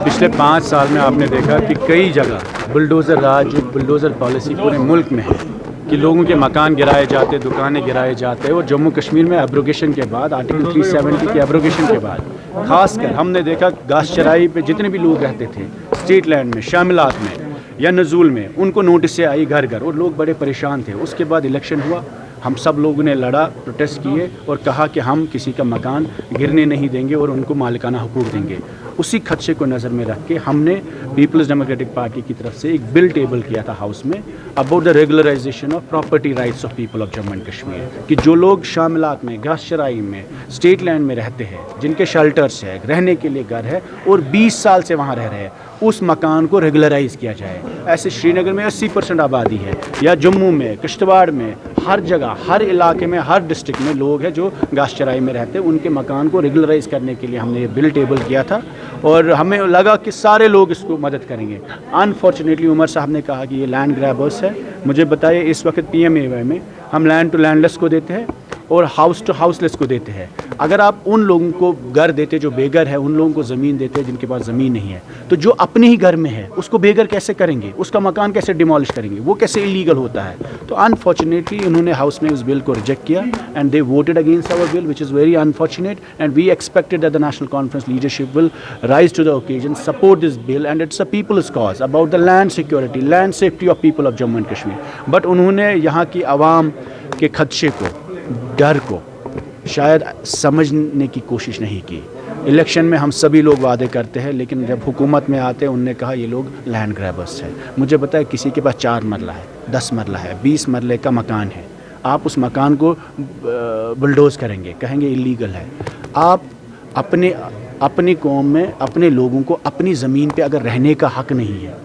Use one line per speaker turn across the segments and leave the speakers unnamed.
पिछले 5 साल में आपने देखा कि कई जगह बुलडोज़र राज, बुलडोज़र पॉलिसी पूरे मुल्क में है कि लोगों के मकान गिराए जाते, दुकानें गिराए जाते। और जम्मू कश्मीर में एब्रोगेशन के बाद, आर्टिकल 370 के एब्रोगेशन के बाद, खासकर हमने देखा घास चराई पे जितने भी लोग रहते थे, स्ट्रीट लैंड में, शामिलात में या नज़ूल में, उनको नोटिस से आई घर घर और लोग बड़े परेशान थे। उसके बाद इलेक्शन हुआ, हम सब लोगों ने लड़ा, प्रोटेस्ट किए और कहा कि हम किसी का मकान गिरने नहीं देंगे और उनको मालिकाना हुकूक देंगे। उसी खदशे को नज़र में रख के हमने पीपल्स डेमोक्रेटिक पार्टी की तरफ से एक बिल टेबल किया था हाउस में about the regularisation of property rights of people of Jammu and Kashmir, कि जो लोग शामिलात में, घास चराई में, स्टेट लैंड में रहते हैं, जिनके शेल्टर्स है, रहने के लिए घर है और 20 साल से वहाँ रह रहे हैं, उस मकान को रेगुलराइज किया जाए। ऐसे श्रीनगर में 80% आबादी है, या जम्मू में, किश्तवाड़ में, हर जगह, हर इलाके में, हर डिस्ट्रिक्ट में लोग हैं जो घास चराई में रहते हैं। उनके मकान को रेगुलराइज करने के लिए हमने ये बिल टेबल किया था और हमें लगा कि सारे लोग इसको मदद करेंगे। अनफॉर्चुनेटली उमर साहब ने कहा कि ये लैंड ग्रैबर्स है। मुझे बताइए, इस वक्त PMAY में हम लैंड टू लैंडलेस को देते हैं और हाउस टू हाउसलेस को देते हैं। अगर आप उन लोगों को घर देते जो बेघर है, उन लोगों को ज़मीन देते हैं जिनके पास ज़मीन नहीं है, तो जो अपने ही घर में है उसको बेघर कैसे करेंगे, उसका मकान कैसे डिमोलिश करेंगे, वो कैसे इलीगल होता है। तो अनफॉर्चुनेटली उन्होंने हाउस में उस बिल को रिजेक्ट किया and they voted against our bill, which is very unfortunate and we expected that the National Conference leadership will rise to the occasion, support this bill and it's a people's cause about the land security, land safety of people of Jammu and Kashmir. But उन्होंने यहाँ की आवाम के खदशे को, डर को शायद समझने की कोशिश नहीं की। इलेक्शन में हम सभी लोग वादे करते हैं, लेकिन जब हुकूमत में आते हैं उनने कहा ये लोग लैंड ग्रैबर्स हैं। मुझे बताए, किसी के पास 4 मरला है, 10 मरला है, 20 मरले का मकान है, आप उस मकान को बुलडोज़ करेंगे, कहेंगे इलीगल है। आप अपनी कौम में अपने लोगों को अपनी ज़मीन पे अगर रहने का हक़ नहीं है,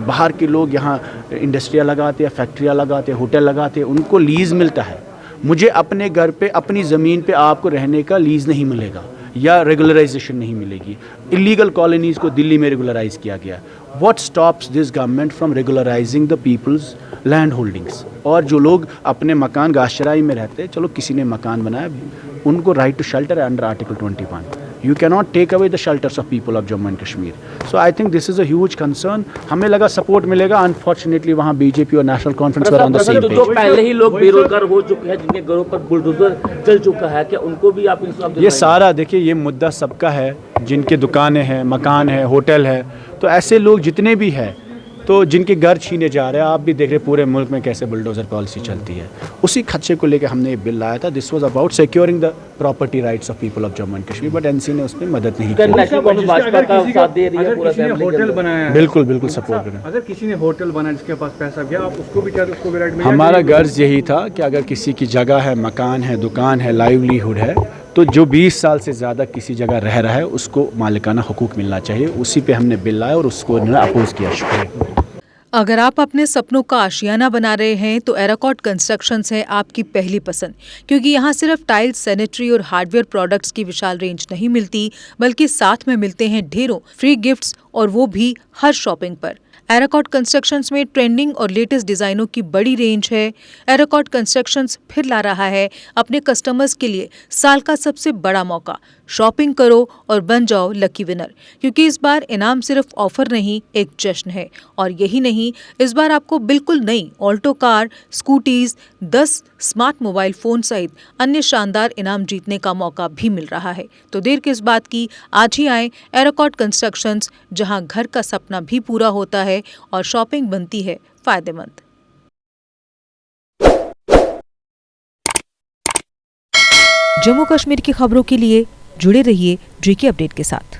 बाहर के लोग यहाँ इंडस्ट्रियाँ लगाते हैं, फैक्ट्रियाँ लगाते हैं, होटल लगाते हैं, उनको लीज़ मिलता है। मुझे अपने घर पे, अपनी ज़मीन पे आपको रहने का लीज़ नहीं मिलेगा या रेगुलराइजेशन नहीं मिलेगी। इलीगल कॉलोनीज़ को दिल्ली में रेगुलराइज किया गया। What stops this government from regularizing the people's land holdings? और जो लोग अपने मकान घास चराई में रहते हैं, चलो किसी ने मकान बनाया, उनको राइट टू शेल्टर है under article 21। You cannot take away the shelters of people of Jammu and Kashmir. So I think this is a huge concern. हमें लगा सपोर्ट मिलेगा, अनफॉर्चुनेटली वहाँ BJP और नेशनल कॉन्फ्रेंस पर ऑन द सेम पेज।
जो पहले ही लोग बेरोजगार हो चुके हैं, जिनके घरों पर बुलडोजर चल चुका है, क्या उनको भी आप इंसाफ?
ये सारा देखिए, ये मुद्दा सबका है, जिनके दुकानें हैं, मकान है, होटल है, तो ऐसे लोग जितने भी हैं, तो जिनके घर छीने जा रहे हैं, आप भी देख रहे पूरे मुल्क में कैसे बुलडोज़र पॉलिसी चलती है। उसी खदशे को लेकर हमने ये बिल लाया था। This was about securing the property rights of people of Jammu and Kashmir, but NC ने उसमें मदद नहीं की।
होटल बनाया,
बिल्कुल बिल्कुल सपोर्ट करें।
अगर किसी ने होटल बनाया जिसके पास पैसा गया, आप उसको भी राइट मिलेगा?
हमारा गर्ज यही था कि अगर किसी की जगह है, मकान है, दुकान है, लाइवलीहुड है, तो जो 20 साल से ज़्यादा किसी जगह रह रहा है उसको मालिकाना हुकूक मिलना चाहिए। उसी पे हमने बिल लाया और उसको अपोज किया। शुक्रिया।
अगर आप अपने सपनों का आशियाना बना रहे हैं तो एराकॉट कंस्ट्रक्शंस है आपकी पहली पसंद, क्योंकि यहाँ सिर्फ टाइल्स, सैनिटरी और हार्डवेयर प्रोडक्ट्स की विशाल रेंज नहीं मिलती, बल्कि साथ में मिलते हैं ढेरों फ्री गिफ्ट्स, और वो भी हर शॉपिंग पर। एराकॉट कंस्ट्रक्शंस में ट्रेंडिंग और लेटेस्ट डिजाइनों की बड़ी रेंज है। एराकॉट कंस्ट्रक्शंस फिर ला रहा है अपने कस्टमर्स के लिए साल का सबसे बड़ा मौका। शॉपिंग करो और बन जाओ लकी विनर, क्योंकि इस बार इनाम सिर्फ ऑफर नहीं, एक जश्न है। और यही नहीं, इस बार आपको बिल्कुल नई Alto car, scooties, 10 smart mobile phone सहित अन्य शानदार इनाम जीतने का मौका भी मिल रहा है। तो देर किस बात की, आज ही आए एराकॉट कंस्ट्रक्शंस, जहां घर का सपना भी पूरा होता है और शॉपिंग बनती है फायदेमंद। जम्मू कश्मीर की खबरों के लिए जुड़े रहिए JK अपडेट के साथ।